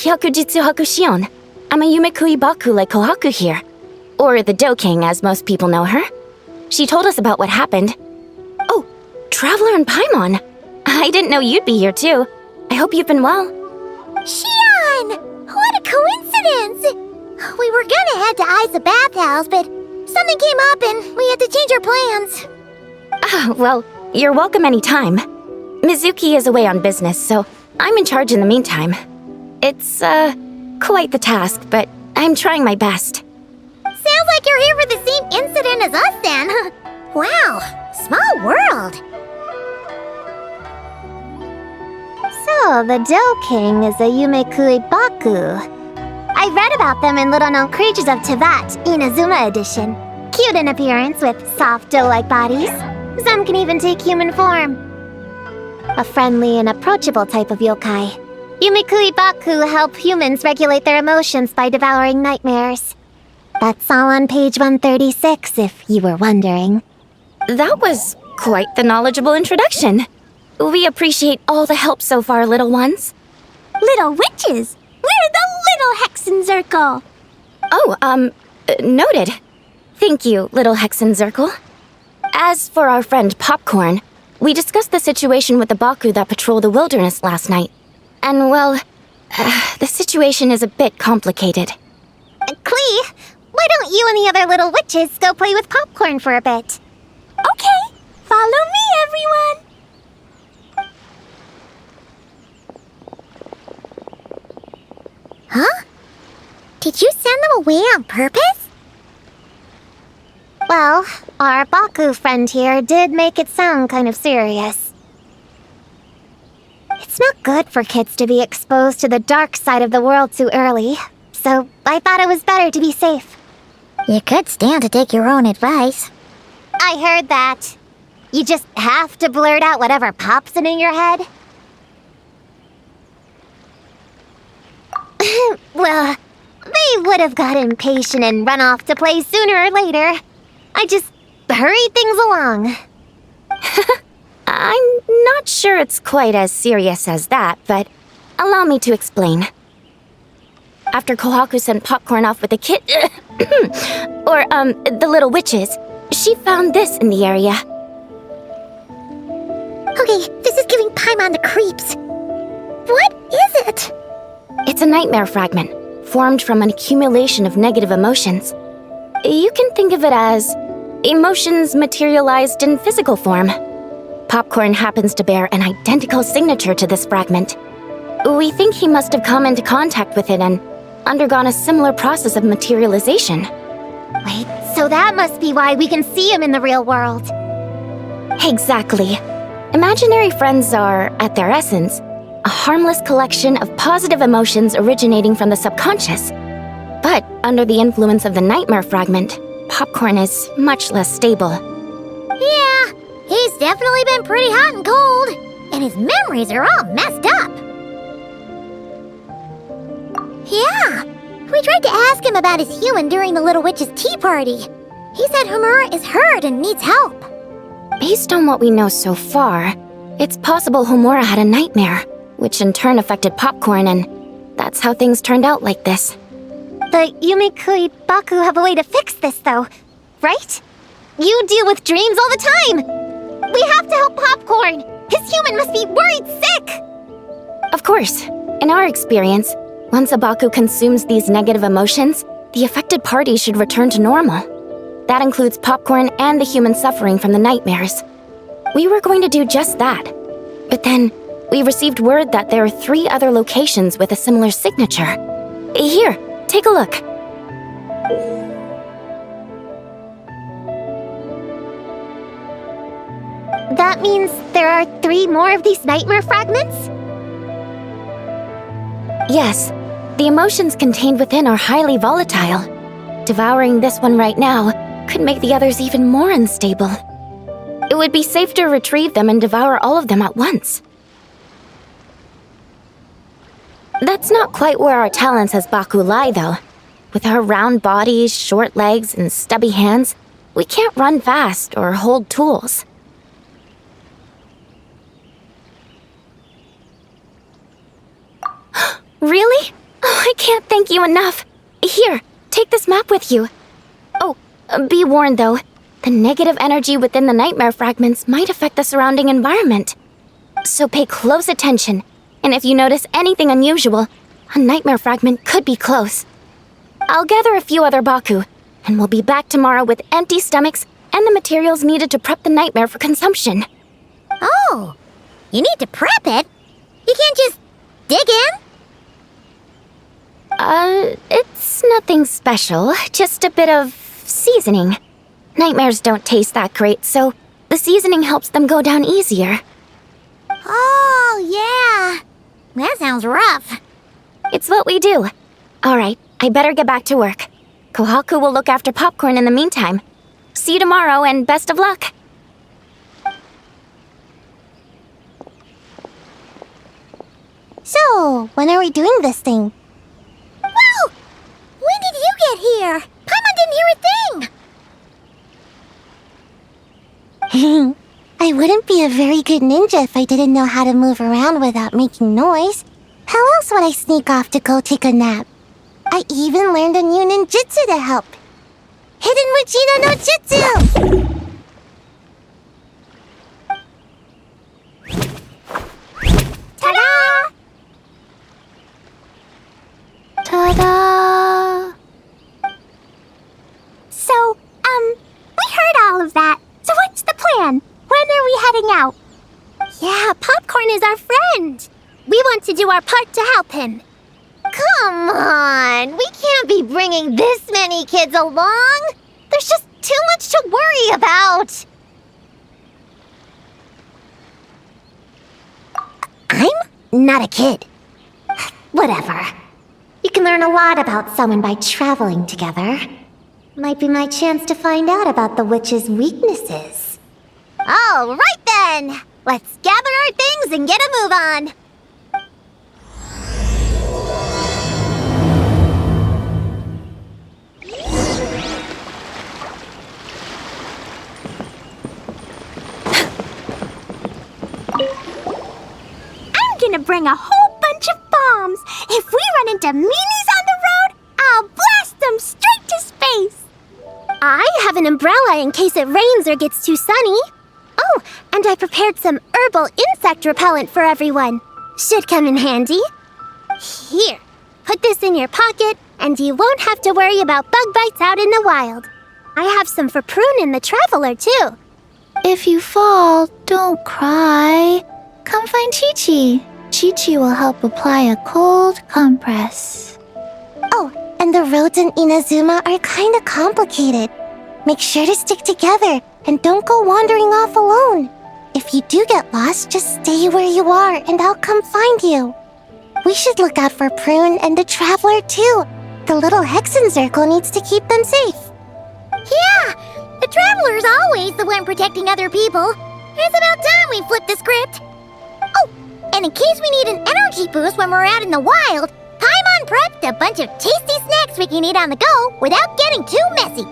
Hyakujitsu Hakushion. I'm a Yumekui Baku like Kohaku here. Or the Do King, as most people know her. She told us about what happened. Oh, Traveler and Paimon. I didn't know you'd be here too. I hope you've been well. Shion! What a coincidence! We were gonna head to Aiza Bathhouse, but something came up and we had to change our plans. Well, you're welcome anytime. Mizuki is away on business, so I'm in charge in the meantime. It's, quite the task, but I'm trying my best. Sounds like you're here for the same incident as us then. Wow, small world. So, the Do King is a Yumekui Baku. I read about them in Little Known Creatures of Teyvat, Inazuma edition. Cute in appearance with soft doe-like bodies. Some can even take human form. A friendly and approachable type of yokai. Yumekui Baku help humans regulate their emotions by devouring nightmares. That's all on page 136, if you were wondering. That was quite the knowledgeable introduction. We appreciate all the help so far, little ones. Little witches! We're the Little Hexenzirkel! Oh, noted. Thank you, little Hexenzirkel. As for our friend Popcorn, we discussed the situation with the Baku that patrol the wilderness last night. And, well, the situation is a bit complicated. Klee, why don't you and the other little witches go play with Popcorn for a bit? Okay, follow me, everyone! Huh? Did you send them away on purpose? Well, our Baku friend here did make it sound kind of serious. It's not good for kids to be exposed to the dark side of the world too early, so I thought it was better to be safe. You could stand to take your own advice. I heard that. You just have to blurt out whatever pops in your head. Well, they would have got impatient and run off to play sooner or later. I just hurried things along. I'm not sure it's quite as serious as that, but allow me to explain. After Kohaku sent Popcorn off with the the little witches, she found this in the area. Okay, this is giving Paimon the creeps. What is it? It's a nightmare fragment, formed from an accumulation of negative emotions. You can think of it as emotions materialized in physical form. Popcorn happens to bear an identical signature to this fragment. We think he must have come into contact with it and undergone a similar process of materialization. Wait, so that must be why we can see him in the real world. Exactly. Imaginary friends are, at their essence, a harmless collection of positive emotions originating from the subconscious. But under the influence of the nightmare fragment, Popcorn is much less stable. Yeah, he's definitely been pretty hot and cold, and his memories are all messed up. Yeah, we tried to ask him about his human during the Little Witch's tea party. He said Homura is hurt and needs help. Based on what we know so far, it's possible Homura had a nightmare, which in turn affected Popcorn, and that's how things turned out like this. The Yumekui Baku have a way to fix this, though, right? You deal with dreams all the time! We have to help Popcorn! His human must be worried sick! Of course. In our experience, once a Baku consumes these negative emotions, the affected party should return to normal. That includes Popcorn and the human suffering from the nightmares. We were going to do just that. But then, we received word that there are 3 other locations with a similar signature. Here, take a look. That means there are 3 more of these nightmare fragments? Yes, the emotions contained within are highly volatile. Devouring this one right now could make the others even more unstable. It would be safe to retrieve them and devour all of them at once. That's not quite where our talents as Baku lie, though. With our round bodies, short legs, and stubby hands, we can't run fast or hold tools. Really? I can't thank you enough. Here, take this map with you. Oh, be warned though. The negative energy within the nightmare fragments might affect the surrounding environment. So pay close attention, and if you notice anything unusual, a nightmare fragment could be close. I'll gather a few other Baku, and we'll be back tomorrow with empty stomachs and the materials needed to prep the nightmare for consumption. Oh, you need to prep it? You can't just dig in? It's nothing special, just a bit of seasoning. Nightmares don't taste that great, so the seasoning helps them go down easier. Oh, yeah. That sounds rough. It's what we do. Alright, I better get back to work. Kohaku will look after popcorn in the meantime. See you tomorrow, and best of luck! So, when are we doing this thing? Well, when did you get here? Paimon didn't hear a thing! I wouldn't be a very good ninja if I didn't know how to move around without making noise. How else would I sneak off to go take a nap? I even learned a new ninjutsu to help. Hidden Mujina no Jutsu! Ta-da! Ta-da! So, we heard all of that. So what's the plan? When are we heading out? Yeah, Popcorn is our friend. We want to do our part to help him. Come on, we can't be bringing this many kids along. There's just too much to worry about. I'm not a kid. Whatever. You can learn a lot about someone by traveling together. Might be my chance to find out about the witch's weaknesses. All right then! Let's gather our things and get a move on! I'm gonna bring a whole bunch of bombs! If we run into meanies on the road, I'll blast them straight to space! I have an umbrella in case it rains or gets too sunny. Oh, and I prepared some herbal insect repellent for everyone. Should come in handy. Here, put this in your pocket, and you won't have to worry about bug bites out in the wild. I have some for Prune in the Traveler, too. If you fall, don't cry. Come find Chi-Chi. Chi-Chi will help apply a cold compress. Oh, and the roads in Inazuma are kinda complicated. Make sure to stick together and don't go wandering off alone. If you do get lost, just stay where you are and I'll come find you. We should look out for Prune and the Traveler too. The little Hexen Circle needs to keep them safe. Yeah, the Traveler's always the one protecting other people. It's about time we flipped the script. Oh, and in case we need an energy boost when we're out in the wild, Paimon prepped a bunch of tasty snacks we can eat on the go without getting too messy.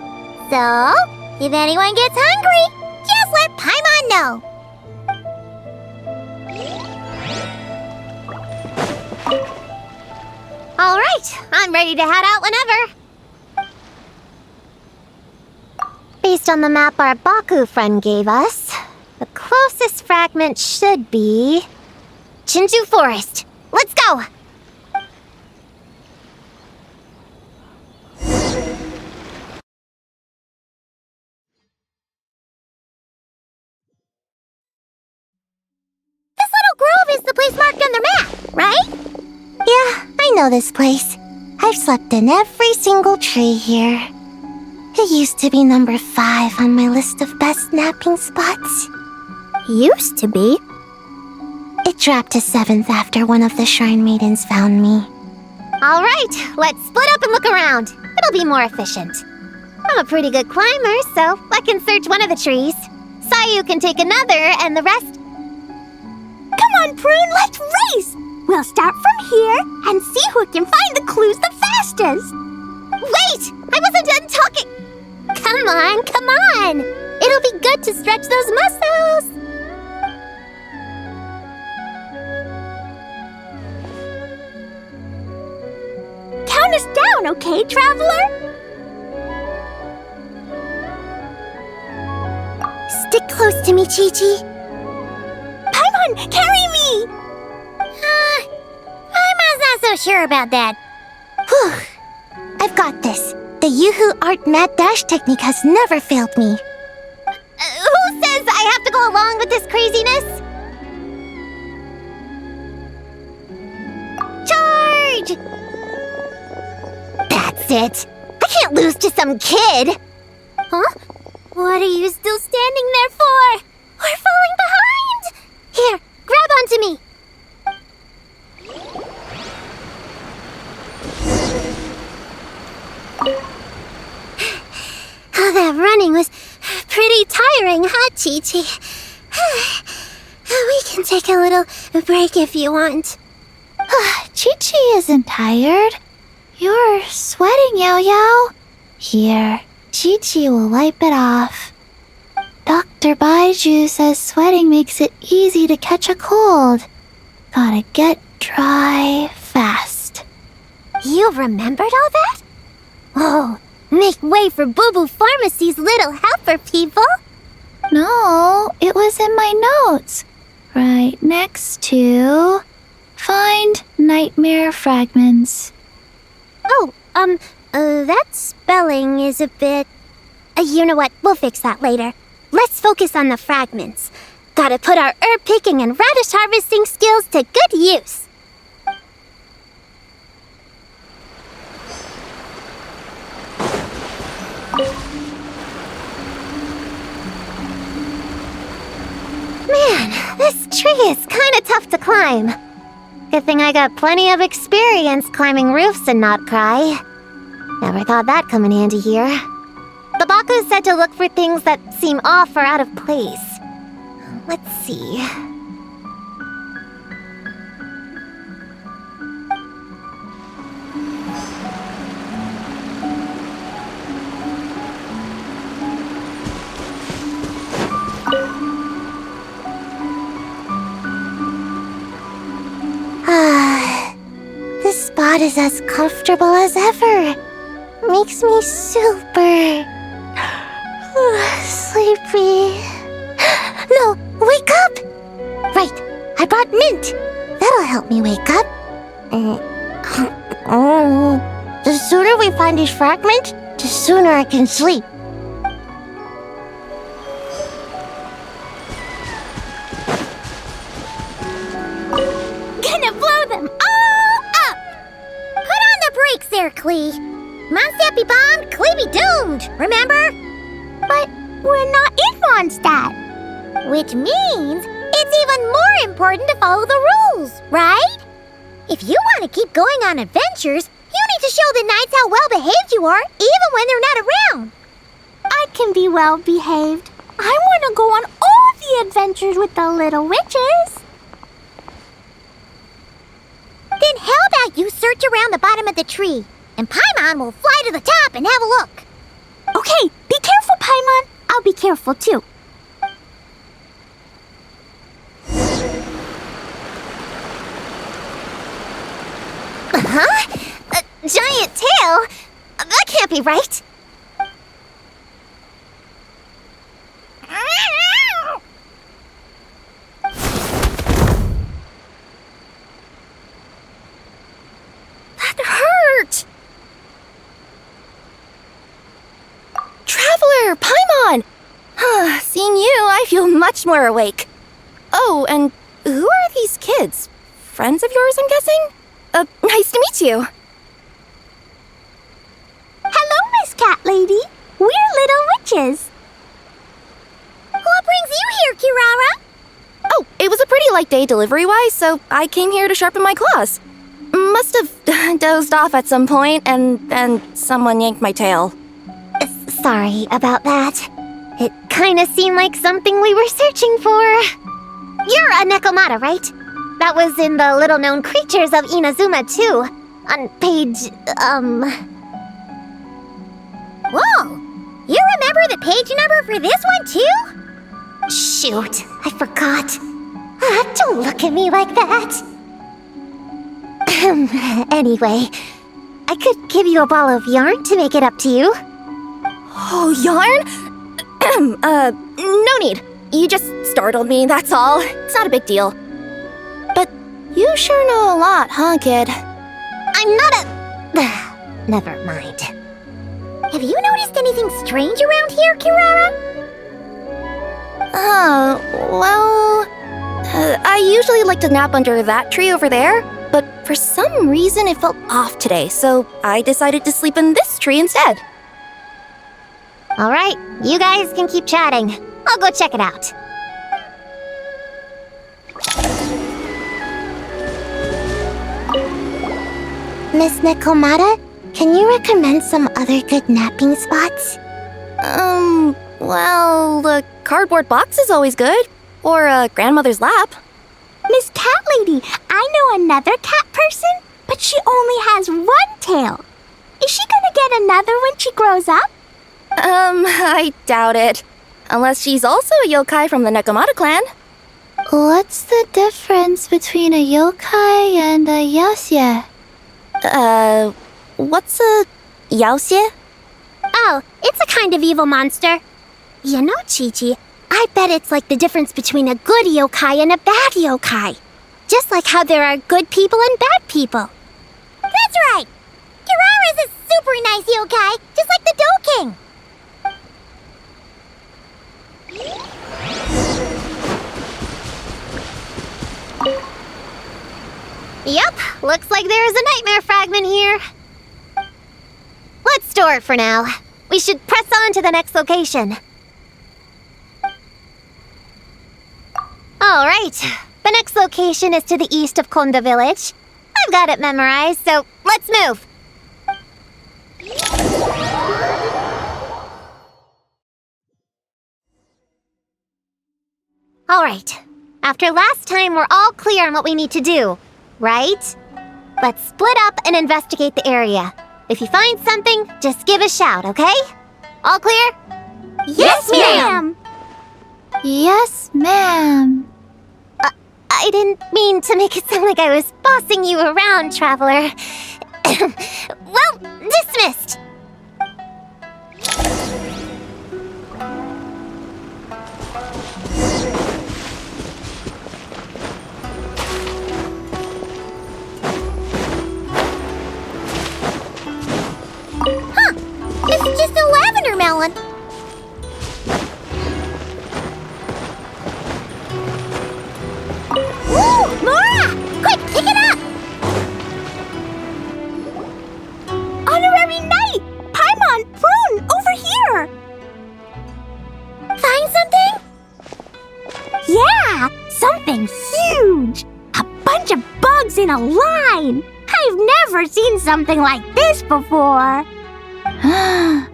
So, if anyone gets hungry, just let Paimon know. All right, I'm ready to head out whenever. Based on the map our Baku friend gave us, the closest fragment should be Chinju Forest. Let's go! This little grove is the place marked on the map, right? Yeah, I know this place. I've slept in every single tree here. It used to be number 5 on my list of best napping spots. Used to be? It dropped to 7th after one of the shrine maidens found me. All right, let's split up and look around. It'll be more efficient. I'm a pretty good climber, so I can search one of the trees. Sayu can take another, and the rest... Come on, Prune, let's race! We'll start from here and see who can find the clues the fastest. Wait! I wasn't done talking! Come on, come on! It'll be good to stretch those muscles! Okay, traveler? Stick close to me, Chi-Chi. Paimon, carry me! Paimon's not so sure about that. Whew. I've got this. The Yoo-hoo art mad dash technique has never failed me. Who says I have to go along with this craziness? Charge! That's it. I can't lose to some kid. Huh? What are you still standing there for? We're falling behind! Here, grab onto me. Oh, that running was pretty tiring, huh, Chi-Chi? We can take a little break if you want. Chi-Chi isn't tired. You're sweating, Yao-Yao. Here, Chi-Chi will wipe it off. Dr. Baiju says sweating makes it easy to catch a cold. Gotta get dry fast. You remembered all that? Oh, make way for Boo Boo Pharmacy's little helper, people. No, it was in my notes. Right next to... Find nightmare fragments. Oh, that spelling is a bit... you know what, we'll fix that later. Let's focus on the fragments. Gotta put our herb picking and radish harvesting skills to good use. Man, this tree is kinda tough to climb. Good thing I got plenty of experience climbing roofs and not cry. Never thought that'd come in handy here. The Baku said to look for things that seem off or out of place. Let's see. This spot is as comfortable as ever. Makes me super sleepy. No, wake up! Right, I brought mint. That'll help me wake up. The sooner we find these fragments, the sooner I can sleep. Gonna blow them all up! Put on the brakes there, Klee. Mondstadt be bombed, Klee be doomed, remember? But we're not in Mondstadt. Which means it's even more important to follow the rules, right? If you want to keep going on adventures, you need to show the knights how well-behaved you are, even when they're not around. I can be well-behaved. I want to go on all the adventures with the little witches. Then how about you search around the bottom of the tree, and Paimon will fly to the top and have a look. Okay, be careful, Paimon. I'll be careful, too. Huh? A giant tail? That can't be right. That hurt! Traveler, Paimon! Seeing you, I feel much more awake. Oh, and who are these kids? Friends of yours, I'm guessing? Nice to meet you. Hello, Miss Cat Lady. We're little witches. What brings you here, Kirara? Oh, it was a pretty light day delivery-wise, so I came here to sharpen my claws. Must have dozed off at some point, and then someone yanked my tail. Sorry about that. It kinda seemed like something we were searching for. You're a Nekomata, right? That was in the little-known creatures of Inazuma, too. On page, Whoa! You remember the page number for this one, too? Shoot, I forgot. Don't look at me like that. Anyway, I I could give you a ball of yarn to make it up to you. Oh, yarn? No need. You just startled me, that's all. It's not a big deal. But you sure know a lot, huh, kid? I'm not a... Never mind. Have you noticed anything strange around here, Kirara? I usually like to nap under that tree over there, but for some reason it felt off today, so I decided to sleep in this tree instead. Alright, you guys can keep chatting. I'll go check it out. Miss Nekomata, can you recommend some other good napping spots? Well, the cardboard box is always good. Or a grandmother's lap. Miss Cat Lady, I know another cat person, but she only has one tail. Is she gonna get another when she grows up? I doubt it. Unless she's also a yokai from the Nekomata clan. What's the difference between a yokai and a yaoxie? What's a yaoxie? Oh, it's a kind of evil monster. You know, Chi-Chi, I bet it's like the difference between a good yokai and a bad yokai. Just like how there are good people and bad people. That's right! Kirara's a super nice yokai, just like the Dough King! Yep, looks like there's a nightmare fragment here. Let's store it for now. We should press on to the next location. Alright, the next location is to the east of Konda Village. I've got it memorized, so let's move. Alright, after last time we're all clear on what we need to do, right? Let's split up and investigate the area. If you find something, just give a shout, okay? All clear? Yes, ma'am! Yes, ma'am. I didn't mean to make it sound like I was bossing you around, traveler. Well, dismissed. Huh, it's just a lavender melon. Woo! Mora! Quick, pick it up! Honorary Knight! Paimon, Prune, over here! Find something? Yeah, something huge! A bunch of bugs in a line! I've never seen something like this before!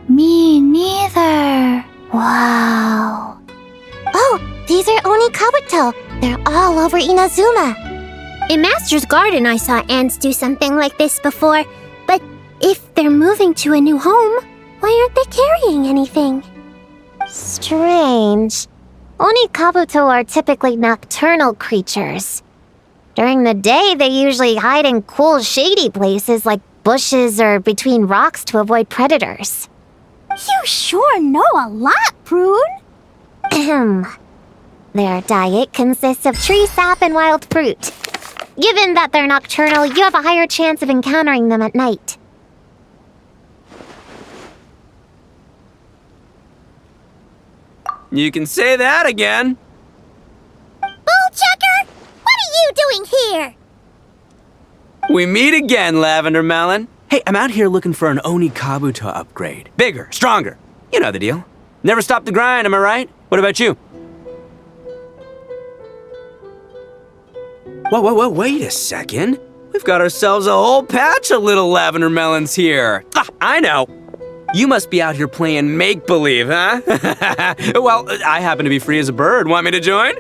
Me neither. Wow. Oh, these are Oni Kabuto. They're all over Inazuma. In Master's Garden, I saw ants do something like this before. But if they're moving to a new home, why aren't they carrying anything? Strange. Oni Kabuto are typically nocturnal creatures. During the day, they usually hide in cool, shady places like bushes or between rocks to avoid predators. You sure know a lot, Prune! Ahem. Their diet consists of tree sap and wild fruit. Given that they're nocturnal, you have a higher chance of encountering them at night. You can say that again. Bullchucker! What are you doing here? We meet again, Lavender Melon. Hey, I'm out here looking for an Oni Kabuto upgrade. Bigger, stronger. You know the deal. Never stop the grind, am I right? What about you? Whoa, wait a second. We've got ourselves a whole patch of little lavender melons here. Ah, I know. You must be out here playing make-believe, huh? Well, I happen to be free as a bird. Want me to join?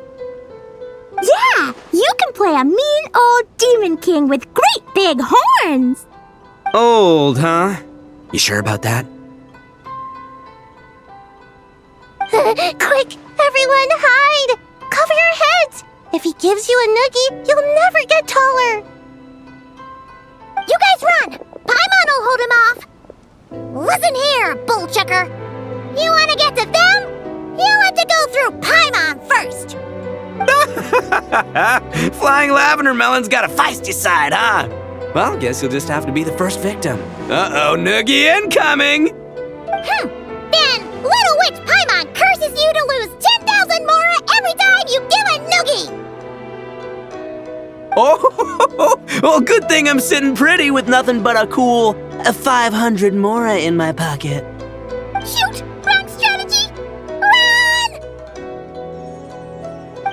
Yeah, you can play a mean old demon king with great big horns! Old, huh? You sure about that? Quick, everyone hide! Cover your heads! If he gives you a noogie, you'll never get taller. You guys run! Paimon will hold him off. Listen here, bullchucker. You want to get to them? You'll have to go through Paimon first. Flying lavender melon's got a feisty side, huh? Well, guess you'll just have to be the first victim. Uh-oh, noogie incoming! Then Little Witch Paimon curses you to lose 10,000 mora every time you give a noogie. Oh, well, good thing I'm sitting pretty with nothing but a cool 500 mora in my pocket. Shoot! Wrong strategy! Run!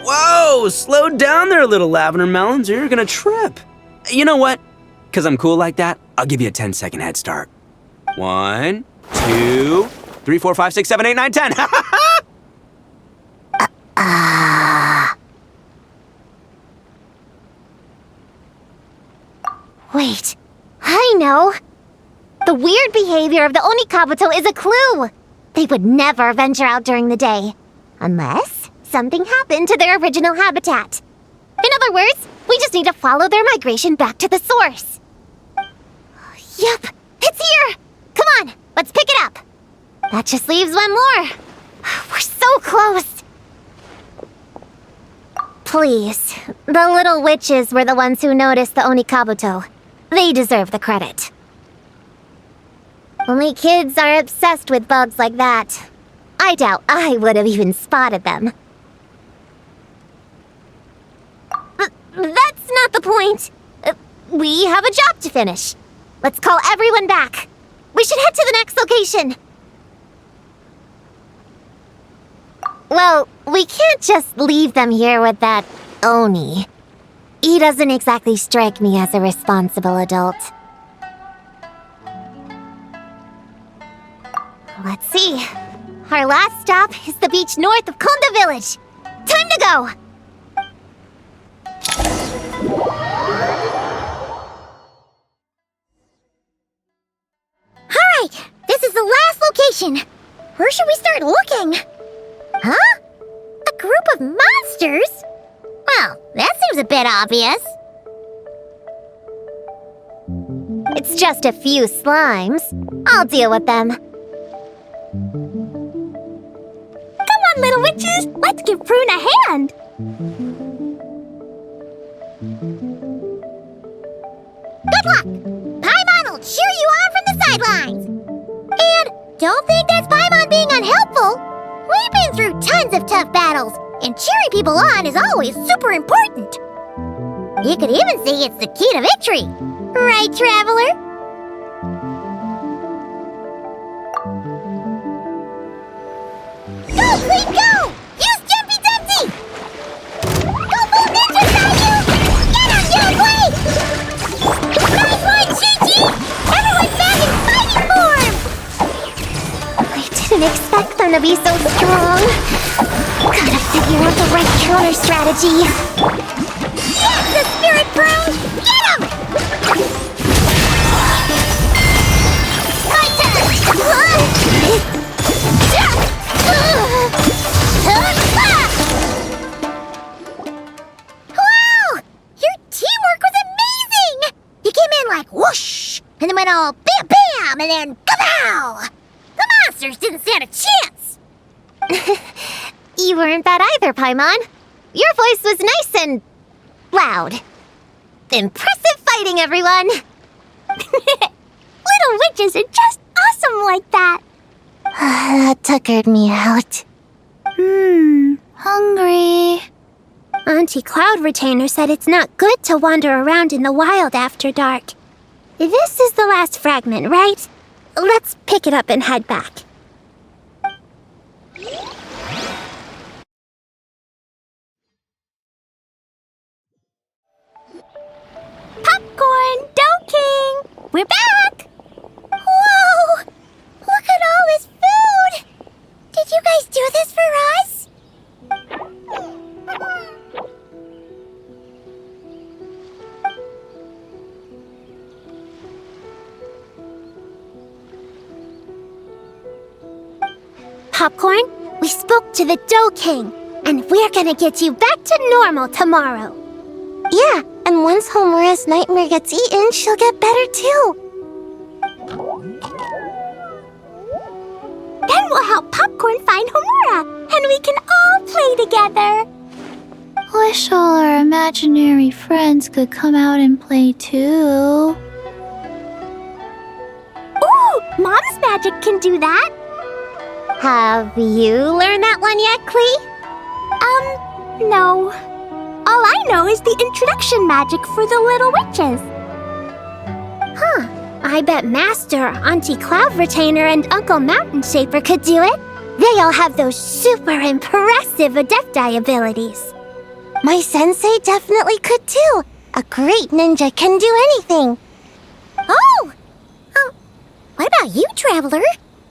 Whoa, slow down there, little lavender melons, or you're gonna trip. You know what? Because I'm cool like that, I'll give you a 10-second head start. 1, 2, 3, 4, 5, 6, 7, 8, 9, 10. Wait, I know. The weird behavior of the Onikabuto is a clue. They would never venture out during the day, unless something happened to their original habitat. In other words, we just need to follow their migration back to the source. Yup, it's here! Come on, let's pick it up. That just leaves one more. We're so close. Please, the little witches were the ones who noticed the Onikabuto. They deserve the credit. Only kids are obsessed with bugs like that. I doubt I would have even spotted them. That's not the point. We have a job to finish. Let's call everyone back. We should head to the next location. Well, we can't just leave them here with that Oni. He doesn't exactly strike me as a responsible adult. Let's see. Our last stop is the beach north of Konda Village. Time to go! Alright, this is the last location. Where should we start looking? Huh? A group of monsters? Well, that seems a bit obvious. It's just a few slimes. I'll deal with them. Come on, little witches, let's give Prune a hand. Good luck! Paimon will cheer you on from the sidelines. And don't think that's Paimon being unhelpful. We've been through tons of tough battles, and cheering people on is always super important. You could even say it's the key to victory. Right, Traveler? Go, Queen, go! Use Jumpy Dumpty! Go, Blue Ninja, Caillou! Get him, Yellow Blade! Nice one, Chi-Chi! Everyone's back in fighting form! I didn't expect them to be so strong. Gotta figure out the right counter strategy. That's the spirit, Prune! Get him! My turn! Wow! Your teamwork was amazing! You came in like whoosh, and then went all bam bam, and then kapow! The monsters didn't stand a chance! You weren't bad either, Paimon. Your voice was nice and loud. Impressive fighting, everyone! Little witches are just awesome like that! That tuckered me out. Hungry. Auntie Cloud Retainer said it's not good to wander around in the wild after dark. This is the last fragment, right? Let's pick it up and head back. Popcorn, Dough King! We're back! Whoa! Look at all this food! Did you guys do this for us? Popcorn, we spoke to the Dough King, and we're gonna get you back to normal tomorrow. Yeah, and once Homura's nightmare gets eaten, she'll get better too. Then we'll help Popcorn find Homura, and we can all play together. Wish all our imaginary friends could come out and play too. Ooh, Mom's magic can do that. Have you learned that one yet, Klee? No. All I know is the introduction magic for the little witches. Huh. I bet Master, Auntie Cloud Retainer, and Uncle Mountain Shaper could do it. They all have those super impressive Adepti abilities. My sensei definitely could too. A great ninja can do anything. Oh! What about you, Traveler?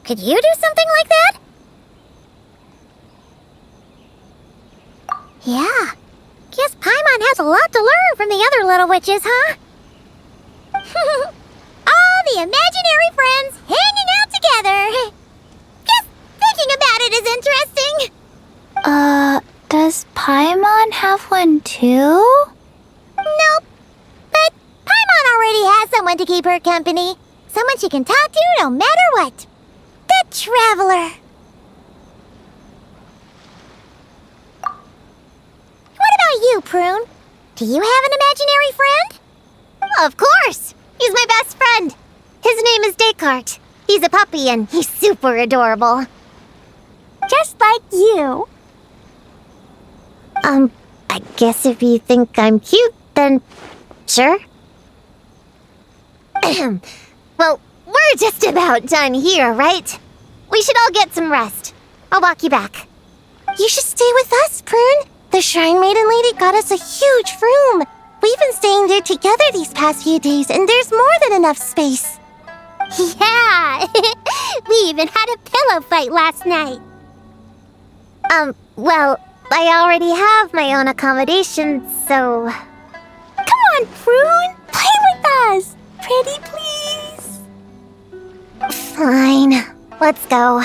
Could you do something like that? Yeah. Guess Paimon has a lot to learn from the other little witches, huh? All the imaginary friends hanging out together. Just thinking about it is interesting. Does Paimon have one too? Nope. But Paimon already has someone to keep her company. Someone she can talk to no matter what. The Traveler. What about you, Prune? Do you have an imaginary friend? Of course! He's my best friend. His name is Descartes. He's a puppy and he's super adorable. Just like you. I guess if you think I'm cute, then sure. Well, we're just about done here, right? We should all get some rest. I'll walk you back. You should stay with us, Prune. The Shrine Maiden Lady got us a huge room. We've been staying there together these past few days, and there's more than enough space. Yeah. We even had a pillow fight last night. Well, I already have my own accommodation, so... Come on, Prune. Play with us. Pretty please. Fine. Let's go.